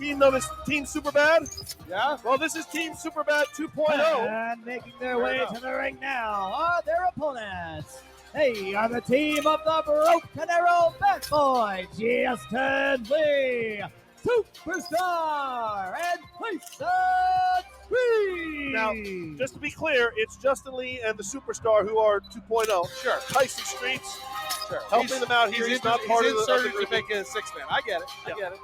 team known as Team Superbad? Yeah. Well, this is Team Superbad 2.0. And making their way to the ring now are their opponents. They are the team of the Broken Arrow Bad Boy, Justin Lee, Superstar, and Tyson. Now, just to be clear, it's Justin Lee and the Superstar who are 2.0. Sure. Tyson Streets Sure. helping them out here. He's not part of the inserted group. to make it a 6-man. I get it. Yeah. I get it.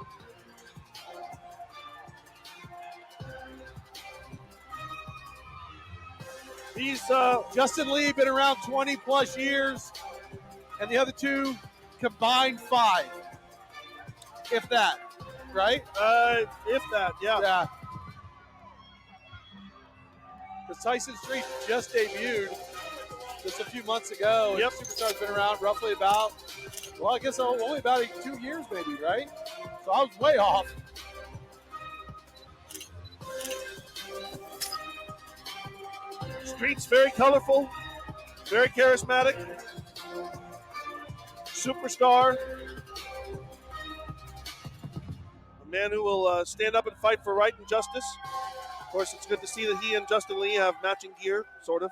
He's Justin Lee been around 20 plus years, and the other two combined 5, if that. Right? if that, yeah. Yeah. Because Tyson Street just debuted just a few months ago. And Yep. Superstar's been around roughly about, well, I guess only about 2 years maybe, right? So I was way off. Streets very colorful, very charismatic. Superstar. A man who will stand up and fight for right and justice. Of course, it's good to see that he and Justin Lee have matching gear, sort of.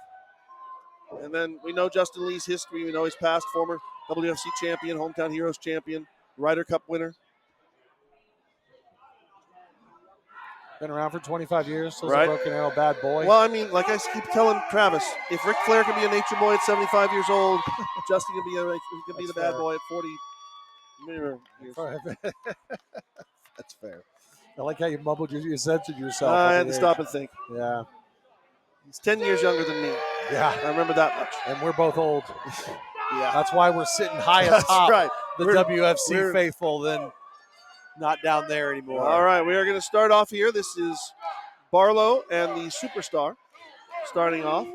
And then we know Justin Lee's history. We know his past, former WFC champion, Hometown Heroes champion, Ryder Cup winner. Been around for 25 years, so Right. a Broken Arrow bad boy. Well, I mean, like I keep telling Travis, if Ric Flair can be a nature boy at 75 years old, Justin can be the That's bad fair. boy at 40 years. That's fair. I like how you mumbled, you censored yourself. I had to stop and think. Yeah. He's 10 years younger than me. Yeah. I remember that much. And we're both old. Yeah. That's why we're sitting high That's atop right. the We're- WFC we're- faithful than not down there anymore. All right, we are going to start off here. This is Barlow and the Superstar starting off.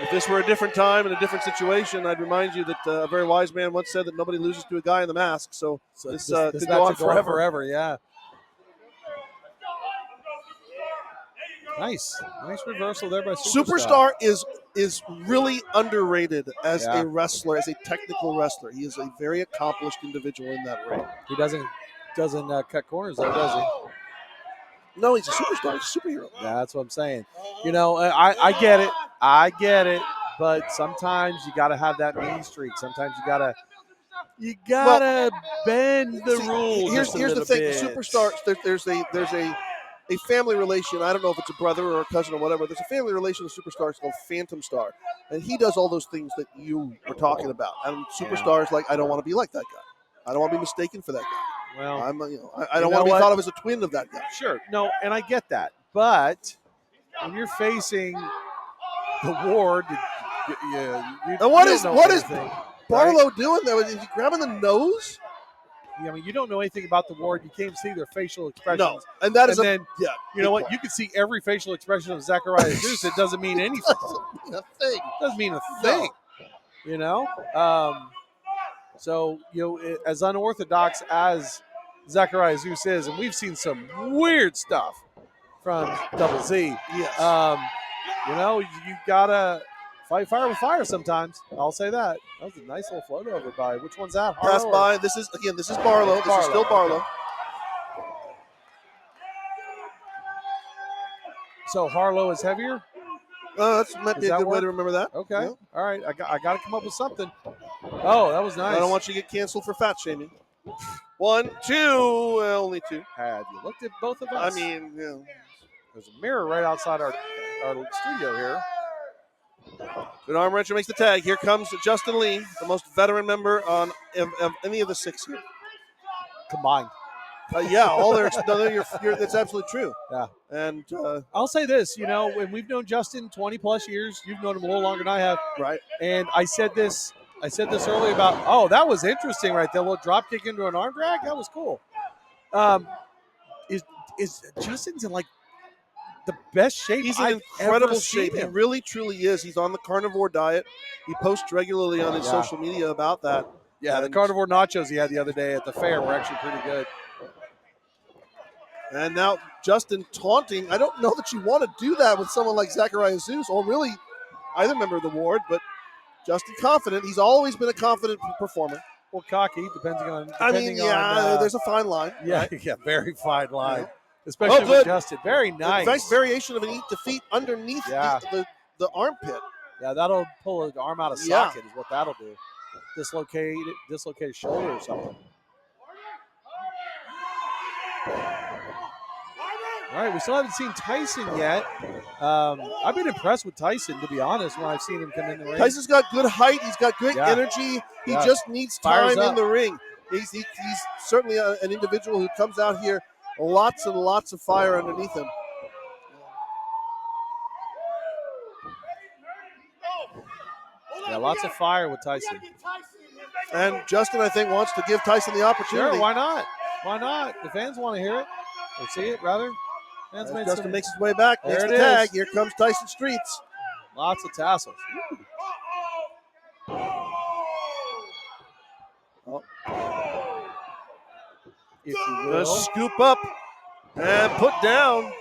If this were a different time and a different situation, I'd remind you that a very wise man once said that nobody loses to a guy in the mask. So this could match go on will forever. yeah. Nice reversal there by Superstar is really underrated as Yeah. a wrestler, as a technical wrestler. He is a very accomplished individual in that ring. He doesn't cut corners though, does he? No, he's a superstar. He's a superhero. Yeah, that's what I'm saying. You know, I get it, but sometimes you got to have that mean streak. Sometimes you gotta bend the rules. Here's the thing: superstars. There's a family relation. I don't know if it's a brother or a cousin or whatever. There's a family relation with superstars called Phantom Star, and he does all those things that you were talking about. And superstars like, I don't want to be like that guy. I don't want to be mistaken for that guy. Well, I don't want to be thought of as a twin of that guy. Sure, no, and I get that, but when you're facing the Ward, And what is Barlow doing there? Is he grabbing the nose? I mean, you don't know anything about the Ward. You can't see their facial expressions. No, and that is you know what? You can see every facial expression of Zachariah Zeus. It doesn't mean anything. It doesn't mean a thing. You know. So as unorthodox as Zachariah Zeus is, and we've seen some weird stuff from Double Z. Yes. You gotta fight fire with fire sometimes. I'll say that. That was a nice little float over by. Which one's that? Pass Harlow by. This is Barlow. This is still Barlow. So Harlow is heavier? That might be a good way to remember that. Okay. Yeah. All right. I got to come up with something. Oh, that was nice. I don't want you to get canceled for fat shaming. 1, 2, only 2. Have you looked at both of us? I mean, there's a mirror right outside our studio here. Good arm wrencher makes the tag. Here comes Justin Lee, the most veteran member of any of the 6 here. Combined. All their that's absolutely true. Yeah. And I'll say this, when we've known Justin 20 plus years, you've known him a little longer than I have. Right. And I said this earlier about, that was interesting right there. A little drop kick into an arm drag. That was cool. Is Justin's in like the best shape? He's in I've incredible ever seen shape. He him. really, truly is. He's on the carnivore diet. He posts regularly on his social media about that. Yeah, the carnivore nachos he had the other day at the fair were actually pretty good. And now Justin taunting. I don't know that you want to do that with someone like Zachariah Zeus or really either member of the Ward, but Justin confident. He's always been a confident performer. or cocky, depending on. There's a fine line. Yeah, right? yeah, very fine line, Yeah. especially good. with Justin. Very nice. Nice variation of an eat defeat underneath the armpit. Yeah, that'll pull an arm out of socket is what that'll do. Dislocate shoulder or something. All right, we still haven't seen Tyson yet. I've been impressed with Tyson, to be honest, when I've seen him come in the ring. Tyson's got good height. He's got good energy. He just needs time in the ring. He's certainly an individual who comes out here, lots and lots of fire underneath him. Yeah, lots of fire with Tyson. And Justin, I think, wants to give Tyson the opportunity. Sure, why not? Why not? The fans want to hear it. Or see it, rather. Justin makes his way back. There makes it the tag. is. Here comes Tyson Streets. Lots of tassels. Oh. If you will. Scoop up and put down.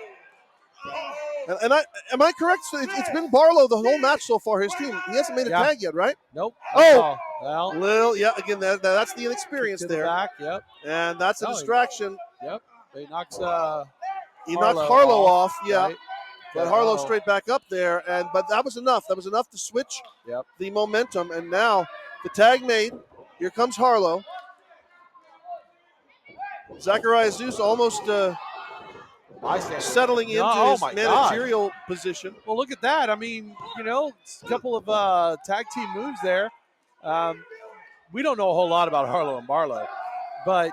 And am I correct? So it's been Barlow the whole match so far. His team. He hasn't made a tag yet, right? Nope. Oh, well, again, that's the inexperience there. Back, yep. And that's a distraction. He knocks. He knocked Harlow off. Yeah. Right. But Harlow straight back up there, but that was enough. That was enough to switch the momentum. And now the tag made. Here comes Harlow. Zachariah Zeus almost settling into his managerial position. Well, look at that. I mean, a couple of tag team moves there. We don't know a whole lot about Harlow and Barlow, but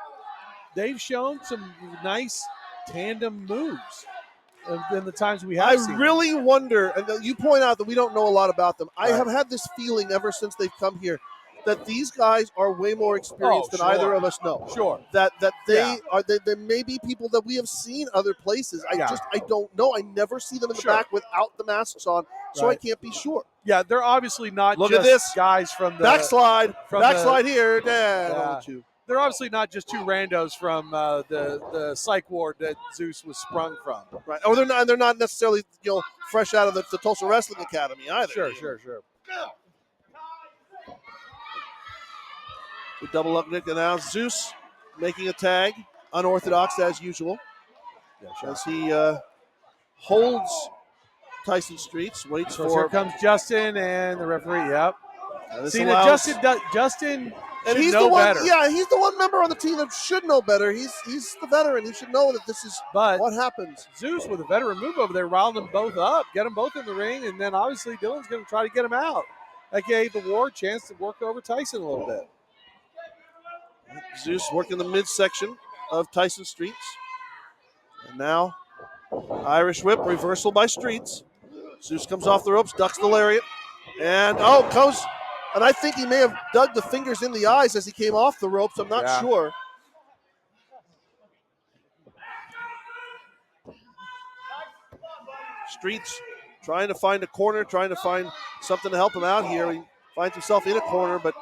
they've shown some nice tandem moves in the times we have seen. I really wonder, and you point out that we don't know a lot about them. I have had this feeling ever since they've come here that these guys are way more experienced than either of us know. Sure. That they are. They may be people that we have seen other places. I don't know. I never see them in the back without the masks on, so I can't be sure. Yeah, they're obviously not Look just at this. guys from the backslide here. They're obviously not just two randos from the psych ward that Zeus was sprung from. Right. Or they're not necessarily fresh out of the Tulsa Wrestling Academy either. Sure. The double up Nick, and now Zeus making a tag, unorthodox as usual. As he holds Tyson Streets, waits for. Here comes Justin and the referee. Yep. See, Justin and should he's know the one, better. Yeah, he's the one member on the team that should know better. He's the veteran. He should know that this is what happens. Zeus with a veteran move over there, riled them both up, get them both in the ring, and then obviously Dylan's going to try to get him out. That gave the Ward a chance to work over Tyson a little bit. Zeus working the midsection of Tyson Streets. And now Irish whip, reversal by Streets. Zeus comes off the ropes, ducks the lariat. And goes. And I think he may have dug the fingers in the eyes as he came off the ropes. I'm not sure. Streets trying to find a corner, trying to find something to help him out here. He finds himself in a corner, but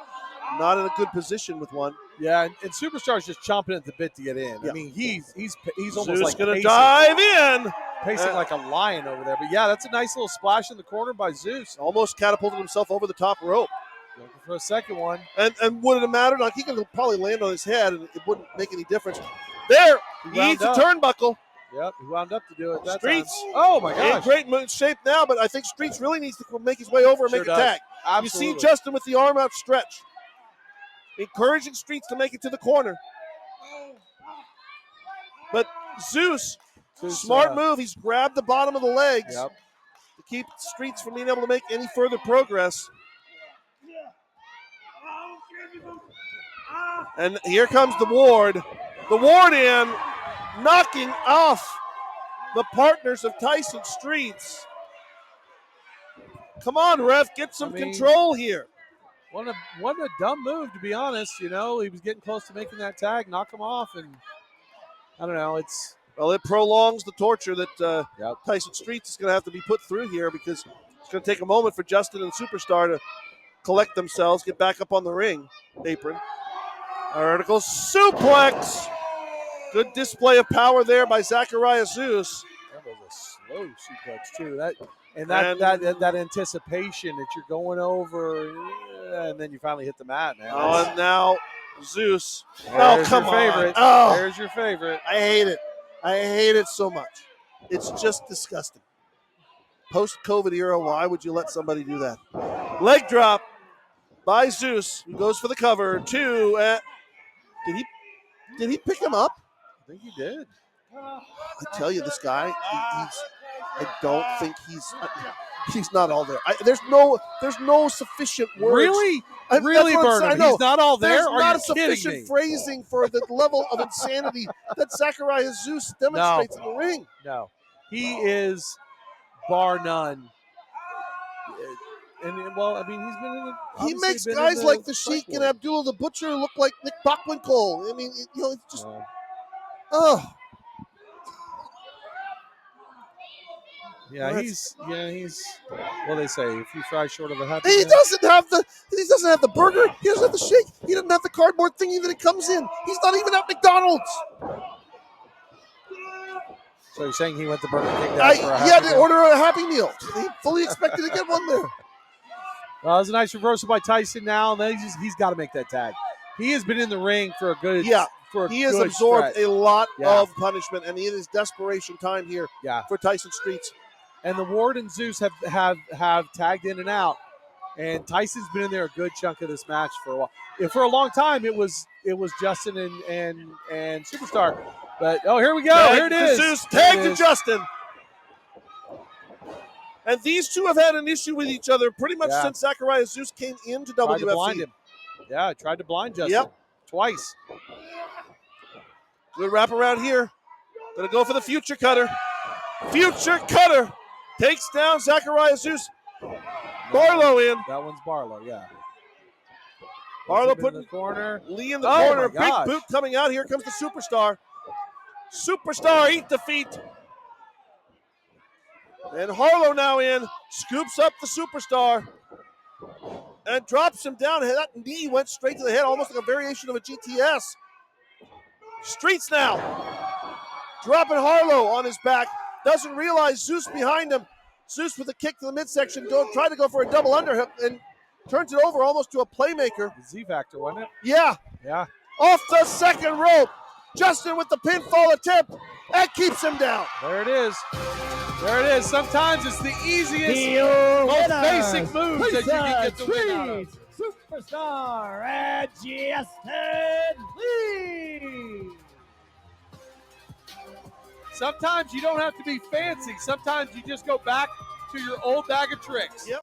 not in a good position with one. Yeah, and Superstar's just chomping at the bit to get in. Yeah. I mean, he's almost like going to dive in. Pacing like a lion over there. But, yeah, that's a nice little splash in the corner by Zeus. Almost catapulted himself over the top rope. Looking for a second one. And would it have mattered? Like, he could probably land on his head, and it wouldn't make any difference. There, he needs a turnbuckle. Yep, he wound up to do it that Streets. time. Oh, my gosh. In great shape now, but I think Streets really needs to make his way over and make a tag. Absolutely. You see Justin with the arm outstretched, encouraging Streets to make it to the corner. But Zeus smart move. He's grabbed the bottom of the legs to keep Streets from being able to make any further progress. And here comes the Ward. The Ward in, knocking off the partners of Tyson Streets. Come on, ref, get some control here. Wasn't a dumb move, to be honest. He was getting close to making that tag, knock him off, and I don't know. It prolongs the torture that Tyson Streets is going to have to be put through here, because it's going to take a moment for Justin and Superstar to collect themselves, get back up on the ring apron. Vertical suplex. Good display of power there by Zachariah Zeus. That was a slow suplex too. That anticipation that you're going over, and then you finally hit the mat, man. And now Zeus. There's Come your favorite. on. Oh, There's your favorite. I hate it. I hate it so much. It's just disgusting. Post-COVID era, why would you let somebody do that? Leg drop by Zeus, who goes for the cover. 2. Did he pick him up? I think he did. I tell you, this guy, I don't think he's not all there. There's no sufficient words. Really? Really, Burnham? He's not all there? There's Are not you sufficient kidding me? phrasing for the level of insanity that Zachariah Zeus demonstrates in the ring. No. He is, bar none. And, well, I mean, he's been in the. He makes guys like the Sheik and Abdullah the Butcher look like Nick Bockwinkel. I mean, it's just, Yeah, he's. Well, they say if you fry short of a happy. He doesn't have the burger. He doesn't have the shake. He doesn't have the cardboard thingy that it comes in. He's not even at McDonald's. So you're saying he went to Burger King? He had to order a Happy Meal. He fully expected to get one there. Well, it was a nice reversal by Tyson now, and then he's got to make that tag. He has been in the ring for a good. Yeah. He has absorbed stretch. a lot of punishment, and it is desperation time here for Tyson Streets. And the Ward and Zeus have tagged in and out, and Tyson's been in there a good chunk of this match for a while. For a long time, it was Justin and Superstar. But here we go. Tag here it is. Zeus, tag to Justin. And these two have had an issue with each other pretty much since Zachariah Zeus came into WWF. Tried to blind him. Yeah, tried to blind Justin. Yep. Twice. Good wrap around here. Gonna go for the future cutter. Future cutter takes down Zachariah Zeus. Barlow in. That one's Barlow, yeah. Barlow putting in the corner. Lee in the corner. Big boot coming out. Here comes the Superstar. Superstar eat defeat. And Harlow now in. Scoops up the Superstar. And drops him down. That knee went straight to the head, almost like a variation of a GTS. Streets now. Dropping Harlow on his back. Doesn't realize Zeus behind him. Zeus with a kick to the midsection. Tried to go for a double underhook and turns it over almost to a playmaker. The Z-Factor, wasn't it? Yeah. Yeah. Off the second rope. Justin with the pinfall attempt. That keeps him down. There it is. There it is. Sometimes it's the easiest, most basic moves that you can get the win out of. Superstar and Justin Lee. Sometimes you don't have to be fancy. Sometimes you just go back to your old bag of tricks. Yep.